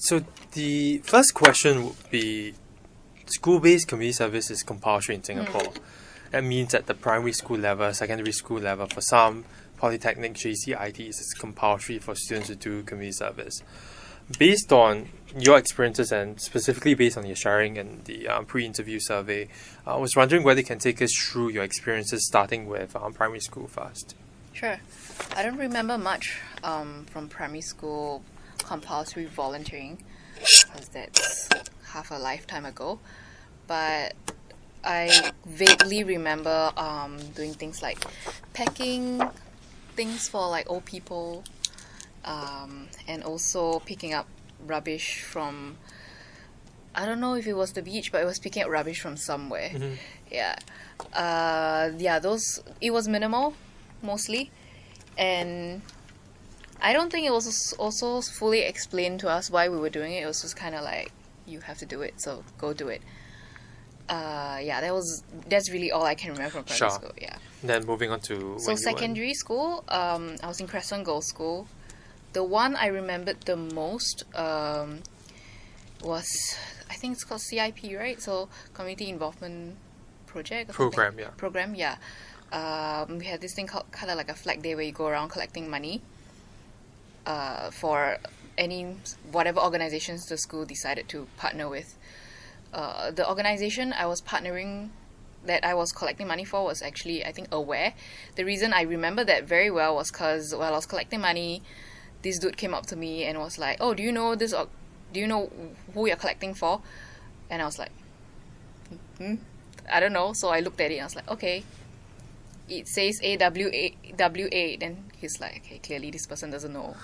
So the first question would be, school-based community service is compulsory in Singapore. That means at the primary school level, secondary school level, for some polytechnic JCITs, it's compulsory for students to do community service. Based on your experiences and specifically based on your sharing in the pre-interview survey, I was wondering whether you can take us through your experiences starting with primary school first. Sure. I don't remember much from primary school compulsory volunteering, because that's half a lifetime ago. But I vaguely remember doing things like packing things for like old people, and also picking up rubbish from, I don't know if it was the beach, but it was picking up rubbish from somewhere. Yeah. It was minimal, mostly. And I don't think it was also fully explained to us why we were doing it. It was just kind of like, you have to do it, so go do it. That's really all I can remember from primary school. Yeah. Then moving on to secondary school, I was in Crescent Girls' School. The one I remembered the most was, I think it's called CIP, right? So Community Involvement Project. Program. Yeah. We had this thing called kind of like a flag day, where you go around collecting money for whatever organizations the school decided to partner with. The organization I was collecting money for was actually, I think, Aware. The reason I remember that very well was because while I was collecting money, this dude came up to me and was like, "Oh, do you know this? Do you know who you're collecting for?" And I was like, I don't know. So I looked at it and I was like, okay, it says AWA. Then he's like, okay, clearly this person doesn't know.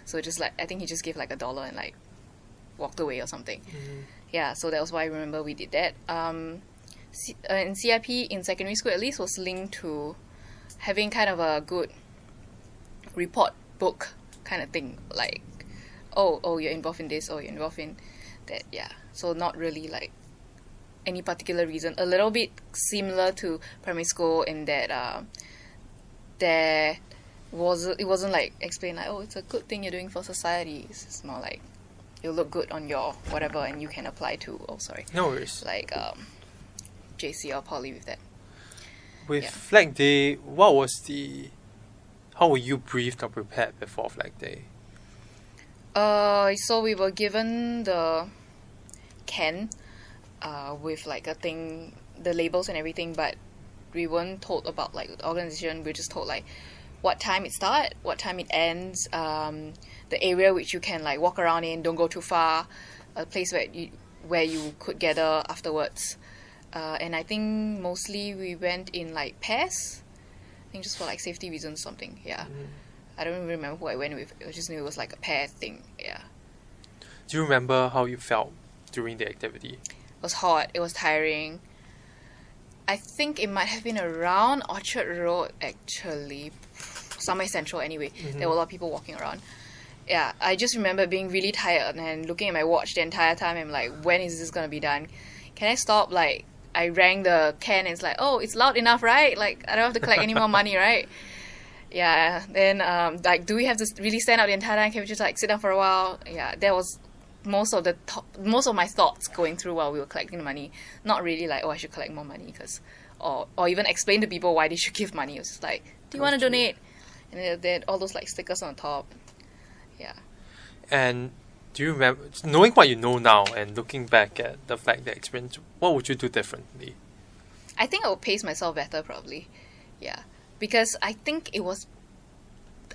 So just like, I think he just gave like $1 and like walked away or something. Yeah, so that was why I remember we did that. And CIP in secondary school at least was linked to having kind of a good report book kind of thing, like, oh, you're involved in this, you're involved in that. Yeah, so not really like any particular reason. A little bit similar to primary school in that it wasn't like explained like, oh, it's a good thing you're doing for society. It's more like, you'll look good on your whatever and you can apply to, no worries, like JC or Poly with that. With Flag Day, how were you briefed or prepared before Flag Day? So we were given the can with like a thing, the labels and everything, but we weren't told about like the organization. We were just told like what time it starts, what time it ends, the area which you can like walk around in, don't go too far, a place where you could gather afterwards. And I think mostly we went in like pairs, I think just for like safety reasons or something. Yeah. I don't even remember who I went with. I just knew it was like a pair thing. Yeah. Do you remember how you felt during the activity? It was hot. It was tiring. I think it might have been around Orchard Road, actually. Somewhere central anyway. There were a lot of people walking around. Yeah, I just remember being really tired and looking at my watch the entire time. I'm like, when is this going to be done? Can I stop? Like, I rang the can and it's like, oh, it's loud enough, right? Like, I don't have to collect any more money, right? Yeah, then, like, do we have to really stand out the entire time? Can we just, like, sit down for a while? Yeah, that was most of my thoughts going through while we were collecting the money. Not really like, oh, I should collect more money, or even explain to people why they should give money. It was just like, do you want to donate? And then all those, like, stickers on the top. Yeah. And do you remember, knowing what you know now and looking back at the Flag Day experience, what would you do differently? I think I would pace myself better, probably. Yeah. Because I think it was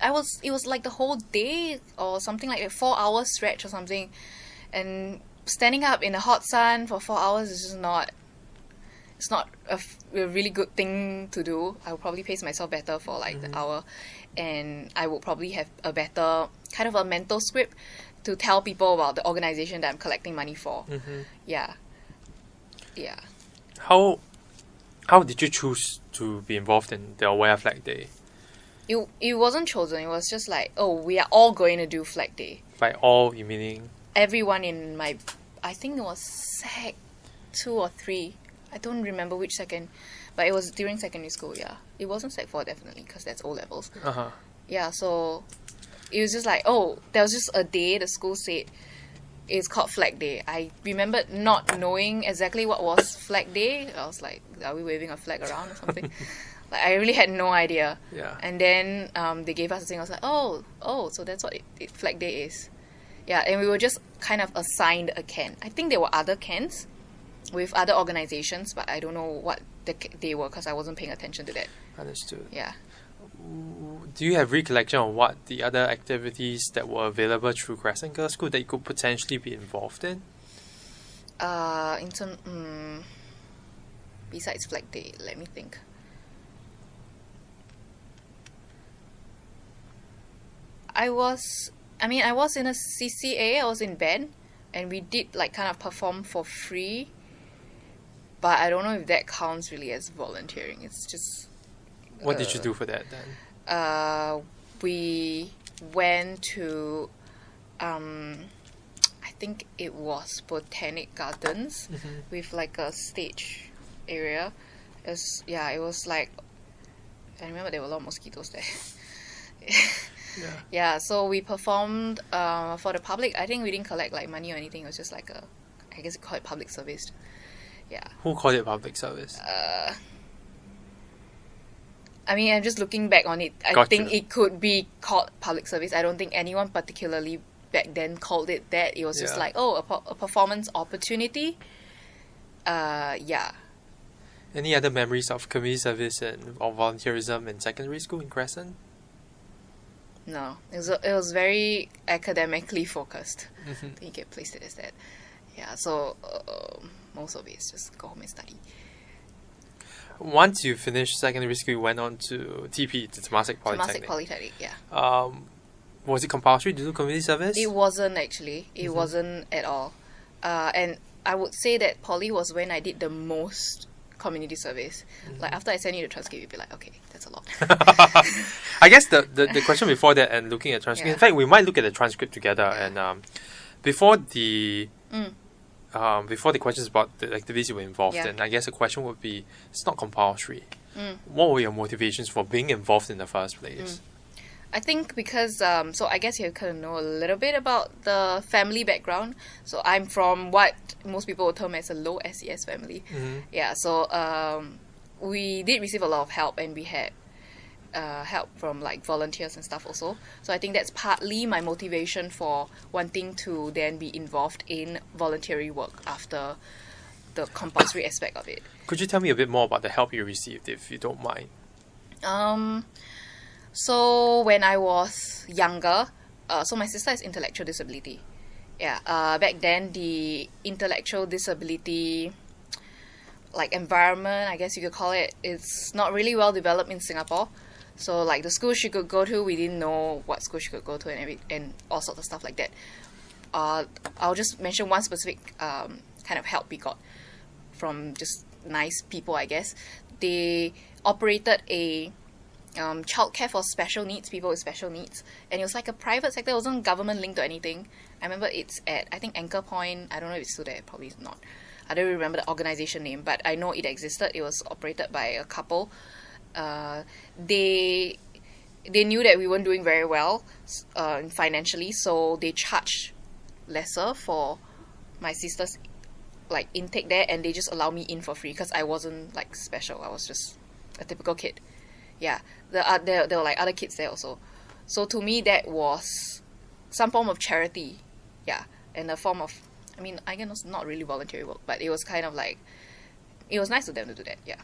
like the whole day or something, like a 4-hour stretch or something, and standing up in the hot sun for 4 hours is just not a really good thing to do. I would probably pace myself better for like the hour, and I would probably have a better kind of a mental script to tell people about the organization that I'm collecting money for. Yeah. How did you choose to be involved in the Aware Flag Day? It wasn't chosen. It was just like, oh, we are all going to do Flag Day. By all, you meaning? Everyone in my, I think it was Sec 2 or 3. I don't remember which second, but it was during secondary school, yeah. It wasn't Sec 4, definitely, because that's O-levels. Yeah, so it was just like, oh, there was just a day the school said It's called Flag Day. I remembered not knowing exactly what was Flag Day. I was like, are we waving a flag around or something? Like, I really had no idea. Yeah. And then they gave us a thing. I was like, oh, so that's what Flag Day is. Yeah, and we were just kind of assigned a can. I think there were other cans with other organizations, but I don't know what they were because I wasn't paying attention to that. Understood. Yeah. Do you have recollection of what the other activities that were available through Crescent Girls' School that you could potentially be involved in? Besides Flag Day, let me think. I was in a CCA, I was in band, and we did like kind of perform for free, but I don't know if that counts really as volunteering. It's just... What did you do for that then? We went to, I think it was Botanic Gardens with like a stage area. It was like, I remember there were a lot of mosquitoes there. Yeah, so we performed for the public. I think we didn't collect like money or anything. It was just like I guess you call it public service. Yeah. Who called it public service? I mean, I'm just looking back on it. I think it could be called public service. I don't think anyone particularly back then called it that. It was just like, a performance opportunity. Yeah. Any other memories of community service or volunteerism in secondary school in Crescent? No, it was very academically focused. I think you can place it as that. Yeah, so most of it is just go home and study. Once you finished secondary school, you went on to TP, to Temasek Polytechnic. Temasek Polytechnic, yeah. Was it compulsory to do community service? It wasn't actually. It wasn't at all. And I would say that Poly was when I did the most community service. Like after I send you the transcript, you'd be like, okay, that's a lot. I guess the question before that and looking at transcript, in fact, we might look at the transcript together. And before the questions about the activities you were involved in, I guess the question would be, it's not compulsory. What were your motivations for being involved in the first place? I think because, so I guess you kind of know a little bit about the family background. So I'm from what most people would term as a low SES family. Yeah, so we did receive a lot of help, and we had help from like volunteers and stuff also. So I think that's partly my motivation for wanting to then be involved in voluntary work after the compulsory aspect of it. Could you tell me a bit more about the help you received, if you don't mind? So when I was younger, so my sister has intellectual disability. Yeah, back then the intellectual disability like environment, I guess you could call it, it's not really well developed in Singapore. So like the school she could go to, we didn't know what school she could go to and all sorts of stuff like that. I'll just mention one specific kind of help we got from just nice people, I guess. They operated a childcare for special needs, people with special needs, and it was like a private sector. It wasn't government linked or anything. I remember it's at, I think, Anchor Point. I don't know if it's still there, probably not. I don't remember the organization name, but I know it existed. It was operated by a couple. They knew that we weren't doing very well financially, so they charged lesser for my sister's like intake there, and they just allowed me in for free because I wasn't like special. I was just a typical kid. Yeah, there were like other kids there also. So to me, that was some form of charity. Yeah, and a form of, I mean, I guess not really voluntary work, but it was kind of like, it was nice of them to do that. Yeah.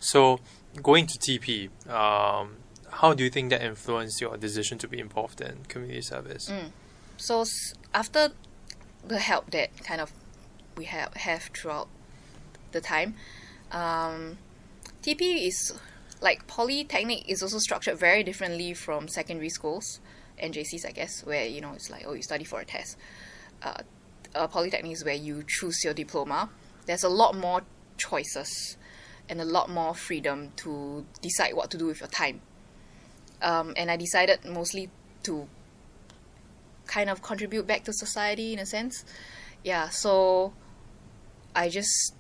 So going to TP, how do you think that influenced your decision to be involved in community service? So after the help that kind of we have throughout the time, TP is like Polytechnic is also structured very differently from secondary schools and JCs, I guess, where, you know, it's like, oh, you study for a test. Polytechnic is where you choose your diploma. There's a lot more choices and a lot more freedom to decide what to do with your time. And I decided mostly to kind of contribute back to society in a sense. Yeah, so I just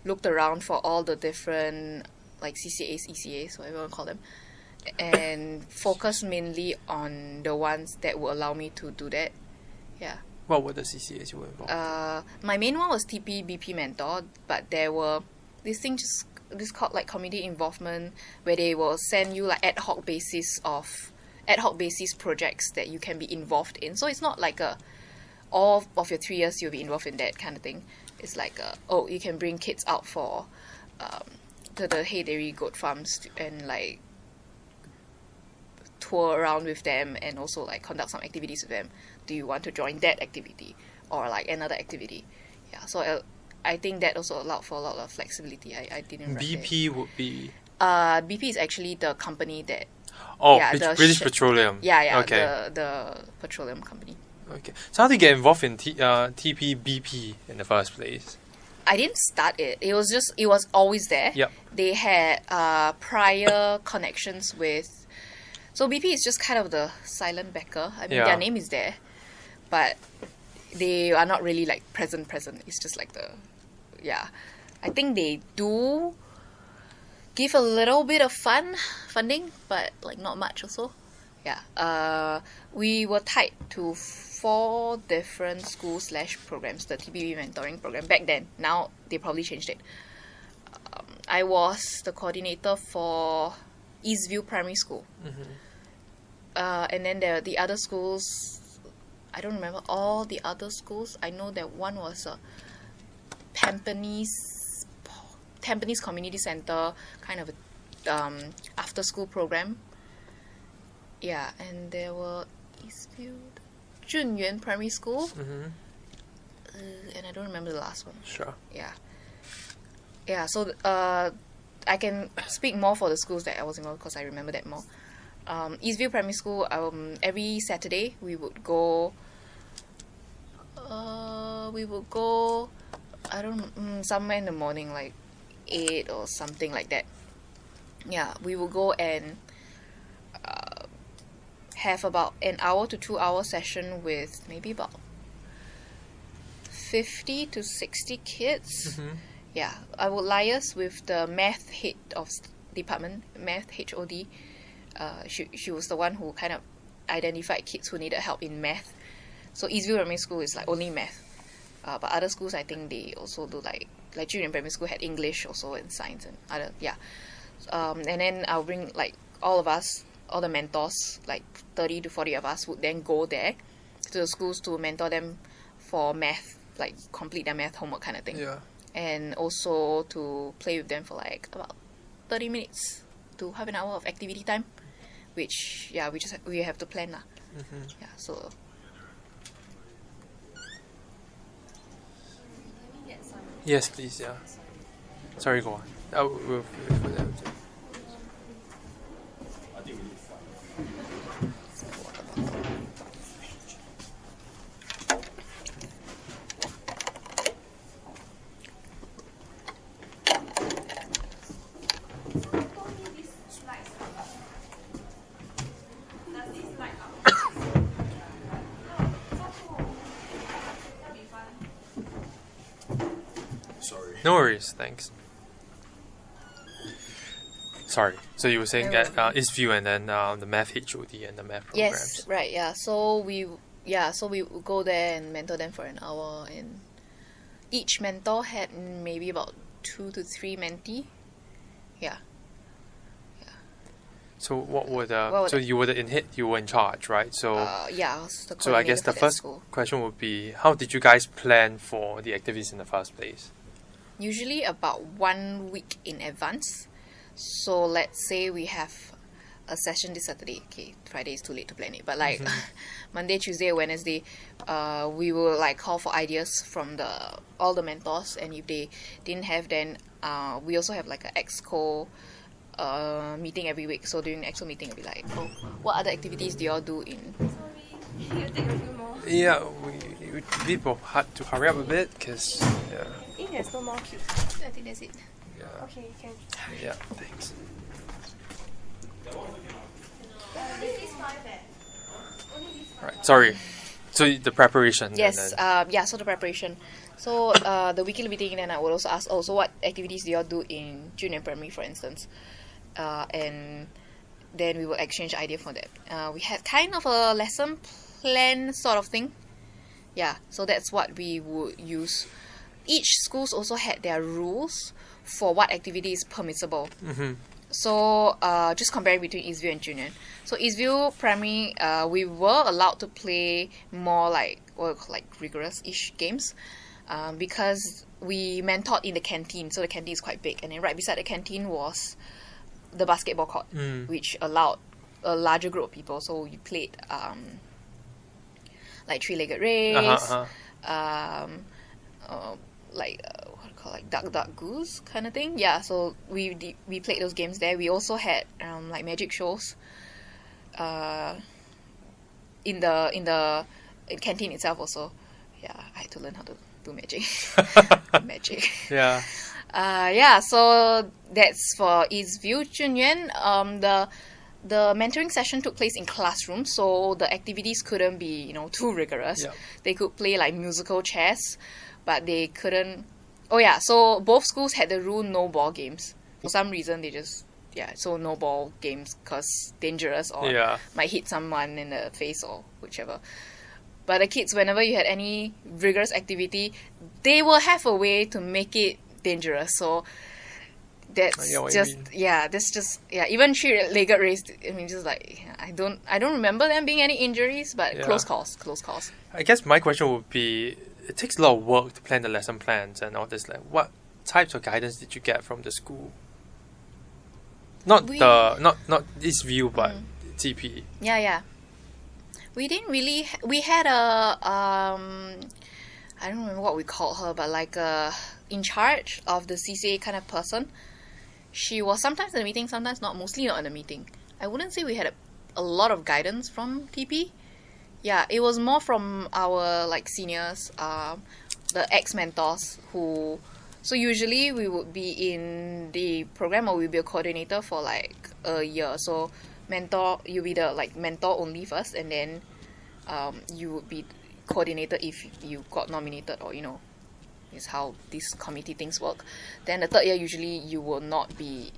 looked around for all the different like CCAs, ECAs, whatever you want to call them, and focused mainly on the ones that will allow me to do that. Yeah. What were the CCAs you were involved in? My main one was TP BP Mentor, but there were this called like community involvement, where they will send you like ad hoc basis projects that you can be involved in. So it's not like all of your 3 years you'll be involved in that kind of thing. It's like you can bring kids out for to the Hey Dairy goat farms and like tour around with them and also like conduct some activities with them. Do you want to join that activity or like another activity? Yeah, so I think that also allowed for a lot of flexibility. I didn't. BP would be. BP is actually the company that. Oh, British Petroleum. Yeah. Okay. The petroleum company. Okay. So how did you get involved in TP BP in the first place? I didn't start it. It was always there. Yep. They had prior connections with. So BP is just kind of the silent backer. I mean, their name is there, but they are not really like present. It's just like I think they do give a little bit of funding, but like not much also. Yeah. We were tied to 4 different schools / programs, the TPB mentoring program back then. Now they probably changed it. I was the coordinator for Eastview Primary School. And then there are the other schools. I don't remember all the other schools. I know that one was a Tampines Community Center, kind of a after school program. Yeah, and there were Eastview, Junyuan Primary School, and I don't remember the last one. Sure. Yeah. So I can speak more for the schools that I was involved because I remember that more. Eastview Primary School. Every Saturday we would go. I don't somewhere in the morning, like 8 or something like that. Yeah, we will go and have about an hour to 2 hour session with maybe about 50 to 60 kids. Yeah, I would liaise with the math head of department, math HOD. She was the one who kind of identified kids who needed help in math. So Eastview Primary School is like only math. But other schools, I think they also do like Junyuan Primary School had English also and science and other, yeah. And then I'll bring like all of us, all the mentors, like 30 to 40 of us would then go there to the schools to mentor them for math, like complete their math homework kind of thing. Yeah. And also to play with them for like about 30 minutes to half an hour of activity time, which we have to plan lah. Yeah, so. Yes, please. Yeah. Sorry, go on. We'll No worries, thanks. Sorry, so you were saying that Eastview and then the math HOD and the math programs. Yes, right, yeah. So we would go there and mentor them for an hour, and each mentor had maybe about 2 to 3 mentee. Yeah. So what were the? So you were you were in charge, right? So yeah. I was the so I guess the first question would be, how did you guys plan for the activities in the first place? Usually about 1 week in advance. So let's say we have a session this Saturday. Okay, Friday is too late to plan it, but like Monday, Tuesday, Wednesday, we will like call for ideas from all the mentors, and if they didn't have, then we also have like an exco meeting every week. So during the exco meeting, it'll be like, oh, what other activities do y'all do in? You take a few more. Yeah, we be hard to hurry up a bit because yeah. I think there's no more cubes. I think that's it. Yeah. Okay, you can. Yeah, thanks. Right, sorry. So the preparation. Yes, so the preparation. So the weekly meeting, then I would also ask, so what activities do y'all do in junior primary, for instance? And then we will exchange idea for that. We had kind of a lesson plan sort of thing. Yeah, so that's what we would use. Each schools also had their rules for what activity is permissible. So just comparing between Eastview and Junyuan. So Eastview Primary, we were allowed to play more like rigorous-ish games, because we mentored in the canteen. So the canteen is quite big, and then right beside the canteen was the basketball court, which allowed a larger group of people. So we played like three-legged race, like duck goose kind of thing. Yeah, so we played those games there. We also had like magic shows in the canteen itself also. Yeah, I had to learn how to do magic. Magic. Yeah. Yeah, so that's for Eastview. Junyuan, the mentoring session took place in classrooms, so the activities couldn't be, too rigorous. Yep. They could play like musical chairs, but they couldn't. Oh yeah, so both schools had the rule no ball games. For some reason, they just so no ball games because dangerous or might hit someone in the face or whichever. But the kids, whenever you had any rigorous activity, they will have a way to make it dangerous. So that's even three-legged race. I mean, just like I don't remember them being any injuries, but close calls. I guess my question would be: it takes a lot of work to plan the lesson plans and all this. Like, what types of guidance did you get from the school? Not Eastview, but TP. Yeah. We didn't really. We had a I don't remember what we called her, but like in charge of the CCA kind of person. She was sometimes in the meeting, sometimes not. Mostly not in the meeting. I wouldn't say we had a lot of guidance from TP. Yeah, it was more from our like seniors, the ex-mentors who. So usually we would be in the program or we'll be a coordinator for like a year. So you'll be the like mentor only first, and then you would be coordinator if you got nominated or is how these committee things work. Then the third year usually you will not be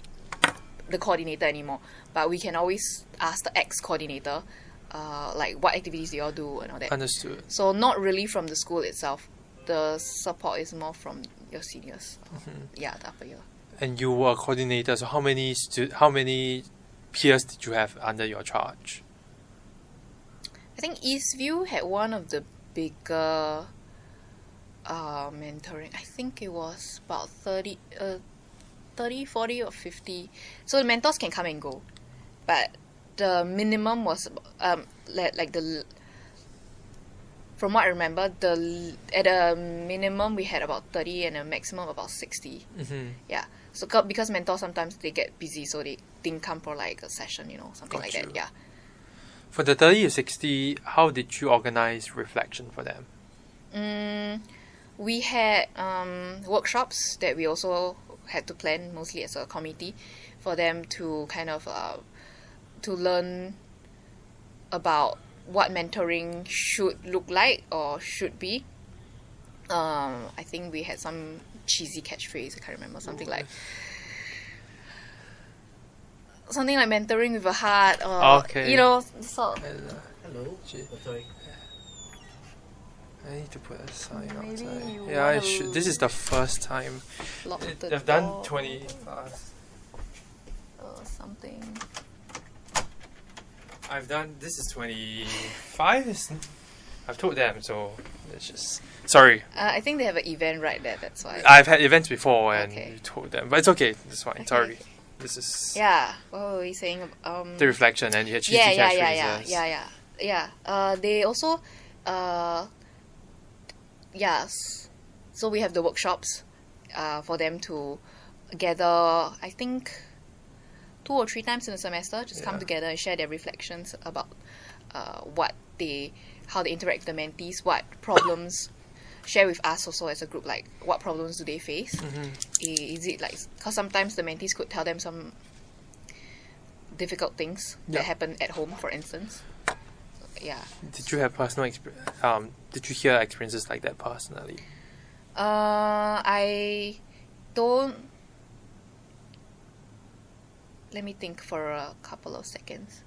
the coordinator anymore, but we can always ask the ex-coordinator like what activities do you all do and all that. Understood. So not really from the school itself. The support is more from your seniors. The upper year. And you were a coordinator, so how many peers did you have under your charge? I think Eastview had one of the bigger mentoring. I think it was about 30, 40 or 50. So the mentors can come and go, but the minimum was from what I remember, at a minimum we had about 30 and a maximum about 60. Yeah. So because mentors sometimes they get busy, so they didn't come for like a session, something like that. Yeah. For the 30 or 60, how did you organize reflection for them? We had workshops that we also had to plan, mostly as a committee, for them to kind of to learn about what mentoring should look like or should be. I think we had some cheesy catchphrase. I can't remember, something like mentoring with a heart, or sort. Hello. Sorry. I need to put a sign Maybe outside. you Yeah, I want should. to This is the first time. Lock the They've door done 20 class. or something. I've done. This is 25. I've told them, so it's just. Sorry. I think they have an event right there. That's why. I've had events before and Okay. told them, but it's okay. It's fine. Okay. Sorry. This is Yeah. What were we saying? the reflection, and you had cheesy catchphrases. Yeah. They also, so we have the workshops, for them to gather. I think 2 or 3 times in a semester, just come together and share their reflections about how they interact with the mentees, what problems. Share with us also as a group, like what problems do they face? Is it like, because sometimes the mentees could tell them some difficult things that happen at home, for instance. Yeah. Did you have personal experience? Did you hear experiences like that personally? I don't. Let me think for a couple of seconds.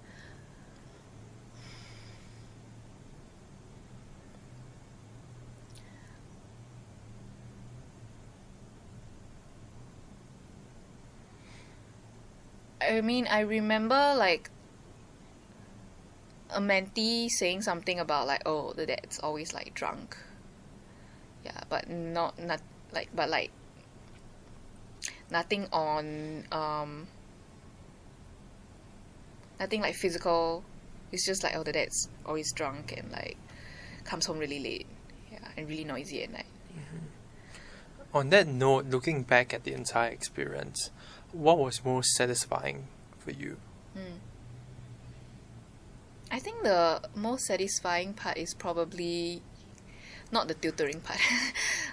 I mean, I remember like a mentee saying something about like, oh, the dad's always like drunk. Yeah, but not like, but like nothing on nothing like physical. It's just like, oh, the dad's always drunk and like comes home really late. Yeah, and really noisy at night. On that note, looking back at the entire experience, what was most satisfying for you? I think the most satisfying part is probably not the tutoring part.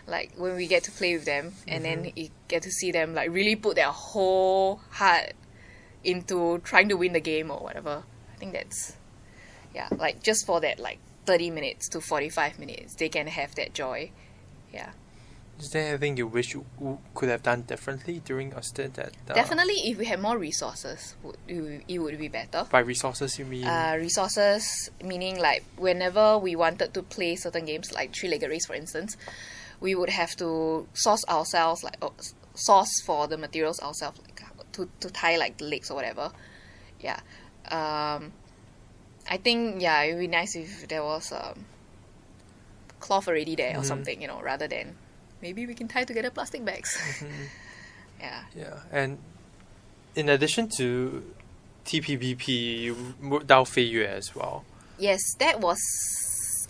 Like when we get to play with them and then you get to see them like really put their whole heart into trying to win the game or whatever. I think that's, yeah, like just for that like 30 minutes to 45 minutes, they can have that joy. Yeah. Is there anything you wish you could have done differently during your stint at... Definitely, if we had more resources, it would be better. By resources, you mean? Resources, meaning like whenever we wanted to play certain games, like three-legged race, for instance, we would have to source ourselves, like source for the materials ourselves, like to tie like the legs or whatever. Yeah. I think, yeah, it would be nice if there was cloth already there or something, you know, rather than maybe we can tie together plastic bags. Yeah. Yeah, and in addition to TPBP, you moved out Fei Yue as well. Yes, that was,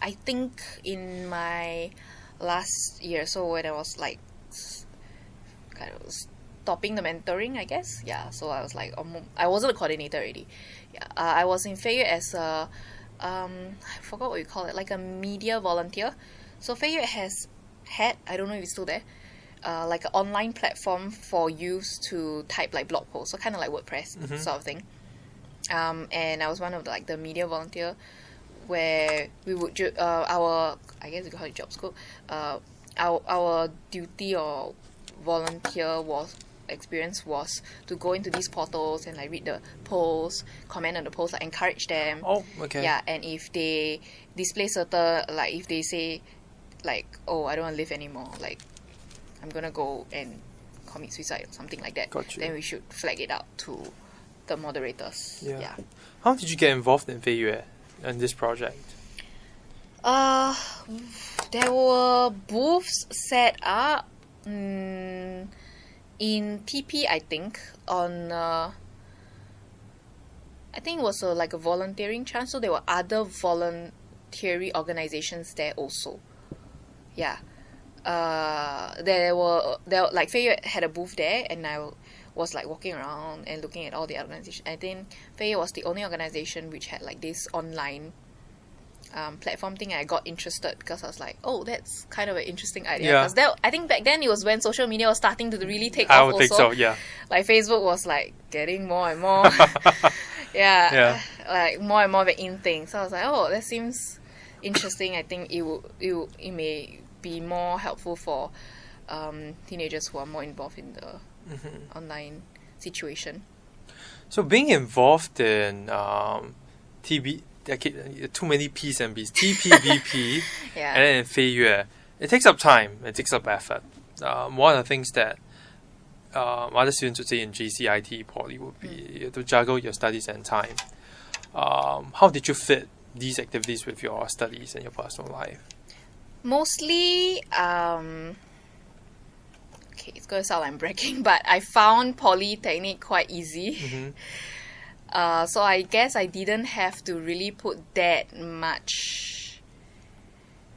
I think, in my last year. So when I was like kind of stopping the mentoring, I guess. Yeah, so I was like, I wasn't a coordinator already. Yeah, I was in Fei Yue as a, I forgot what you call it, like a media volunteer. So Fei Yue had, I don't know if it's still there, like an online platform for youths to type like blog posts, so kind of like WordPress sort of thing. And I was one of the, like the media volunteer, where we would our, I guess you call it job scope, our duty or volunteer experience was to go into these portals and like read the posts, comment on the posts, like encourage them. Oh, okay. Yeah, and if they display certain, like if they say like, oh, I don't want to live anymore, like I'm gonna go and commit suicide or something like that, Gotcha. then we should flag it out to the moderators. Yeah. How did you get involved in Fei Yue and this project? There were booths set up in TP, I think, on I think it was like a volunteering chance, so there were other voluntary organizations there also. Yeah. There like Fei Yue had a booth there, and I was like walking around and looking at all the organizations. I think Fei Yue was the only organization which had like this online platform thing. I got interested because I was like, oh, that's kind of an interesting idea. Yeah. Because I think back then it was when social media was starting to really take I off would also. think so, yeah. Like Facebook was like getting more and more yeah, like more and more of an in thing. So I was like, oh, that seems interesting. I think it may be more helpful for teenagers who are more involved in the online situation. So being involved in too many P's and B's, TPBP, Yeah. and then in Fei Yue, it takes up time, it takes up effort. One of the things that other students would say in GCIT Poly would be you have to juggle your studies and time. How did you fit these activities with your studies and your personal life? Mostly, okay, it's going to sound like I'm bragging, but I found Polytechnic quite easy. So I guess I didn't have to really put that much.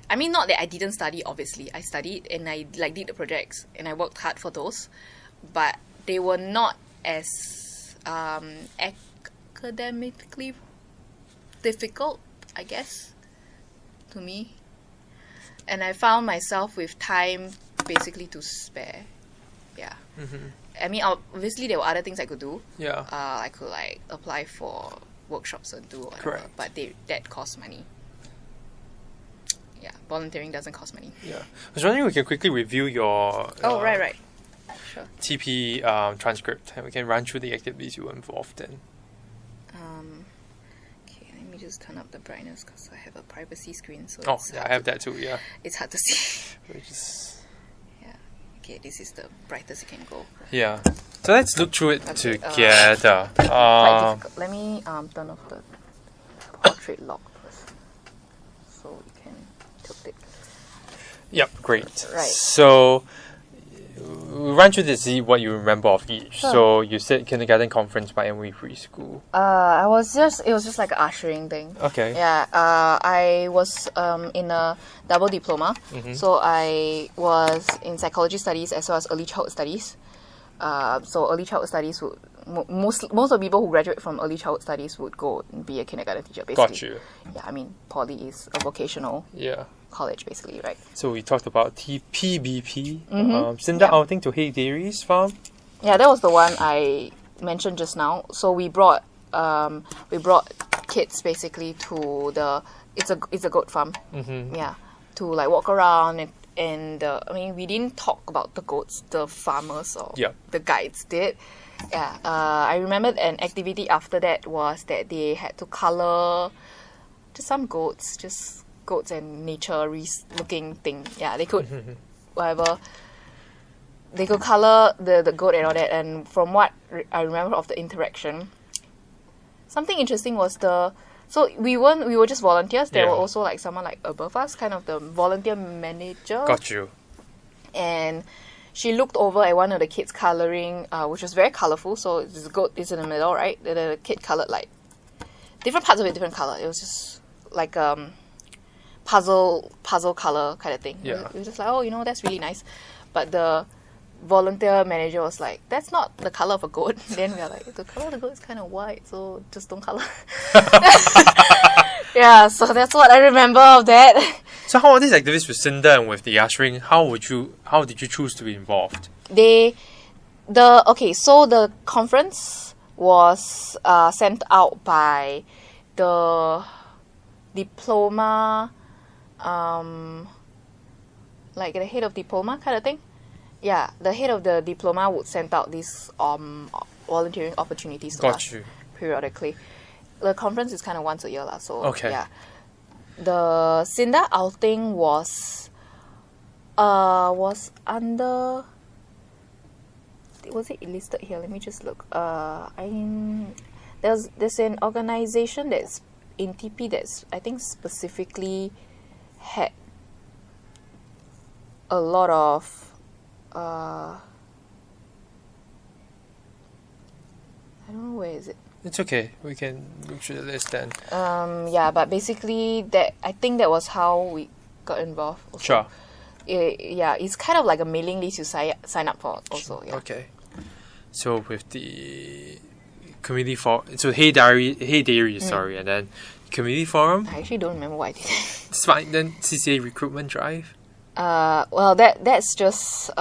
I mean, not that I didn't study, obviously. I studied and I like did the projects and I worked hard for those, but they were not as academically difficult, I guess, to me. And I found myself with time basically to spare. Yeah. I mean, obviously there were other things I could do. Yeah. I could like apply for workshops and do whatever, Correct. but that costs money. Yeah, volunteering doesn't cost money. Yeah. I was wondering if we can quickly review your Right. Sure. TP transcript, and we can run through the activities you were involved in. Okay, let me just turn up the brightness because I have a privacy screen, so Oh, it's yeah, hard I have to- that too, yeah. It's hard to see. Which is, Yeah. Okay, this is the brightest it can go. yeah. So let's look through it Okay, together. Quite difficult. Let me turn off the portrait lock first, so we can tilt it. Yep, great. Right. So we'll run through to see what you remember of each. Sure. So you said kindergarten conference by MOE Preschool. It was just like an ushering thing. Okay. Yeah, I was in a double diploma, so I was in psychology studies as well as early childhood studies. So early childhood studies would most of the people who graduate from early childhood studies would go and be a kindergarten teacher. Basically. Got you. Yeah, I mean poly is a vocational Yeah. college basically, right? So we talked about TPBP, Cinder outing to Hay Dairies Farm. Yeah, that was the one I mentioned just now. So we brought kids basically to it's a goat farm. Yeah, to like walk around and I mean we didn't talk about the goats, the farmers or the guides did. Yeah, I remember an activity after that was that they had to color just some goats, and nature looking thing. Yeah, they could whatever. They could color the goat and all that. And from what I remember of the interaction, something interesting was so we were just volunteers. There were also like someone like above us, kind of the volunteer manager. Got you. And she looked over at one of the kids coloring, which was very colorful. So this goat is in the middle, right? The kid colored like different parts of it, different color. It was just like puzzle color kind of thing. Yeah. It was just like, oh, that's really nice. But the volunteer manager was like, that's not the color of a goat. Then we are like, the color of the goat is kind of white, so just don't color. Yeah, so that's what I remember of that. So how are these activities with Cinder and with the ushering? How did you choose to be involved? So the conference was sent out by the diploma, like the head of diploma kind of thing. Yeah, the head of the diploma would send out these volunteering opportunities to us periodically. The conference is kind of once a year, so yeah. The Cinder outing was under. Was it listed here? Let me just look. There's an organization that's in TP that's I think specifically had a lot of I don't know where is it. It's okay. We can look through the list then. Yeah, but basically I think that was how we got involved. Also. Sure. Yeah, it's kind of like a mailing list you sign up for also. Yeah. Okay. So with the community Hay Dairy, sorry, and then community forum. I actually don't remember what I did. It's fine. Then CCA recruitment drive. Well, that's just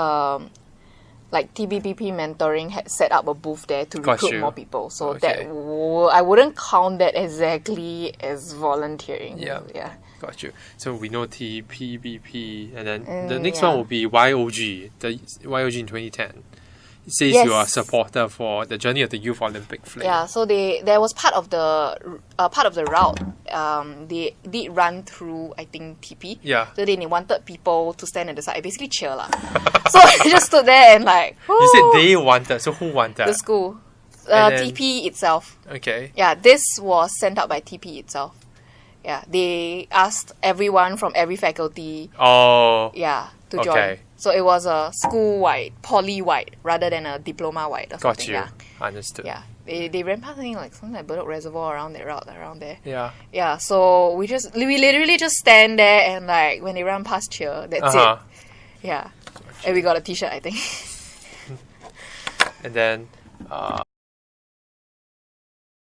like TBPP mentoring had set up a booth there to recruit more people. So that I wouldn't count that exactly as volunteering. Yeah. Yeah. Got you. So we know TPBP, and then the next one will be YOG, the YOG in 2010. It says you are a supporter for the Journey of the Youth Olympic Flame. Yeah, so there was part of the route. They did run through, I think, TP. Yeah. So then they wanted people to stand at the side, basically cheer lah. So I just stood there and like. Whoo! You said they wanted. So who wanted? The school, then, TP itself. Okay. Yeah, this was sent out by TP itself. Yeah, they asked everyone from every faculty. Oh. Yeah, to join. So it was a school-wide, poly-wide, rather than a diploma-wide or something. Got you. Yeah. Understood. Yeah. They ran past something like Bedok Reservoir around that route, around there. Yeah. Yeah, so we literally just stand there and like when they run past cheer, that's it. Yeah. And we got a t-shirt, I think. And then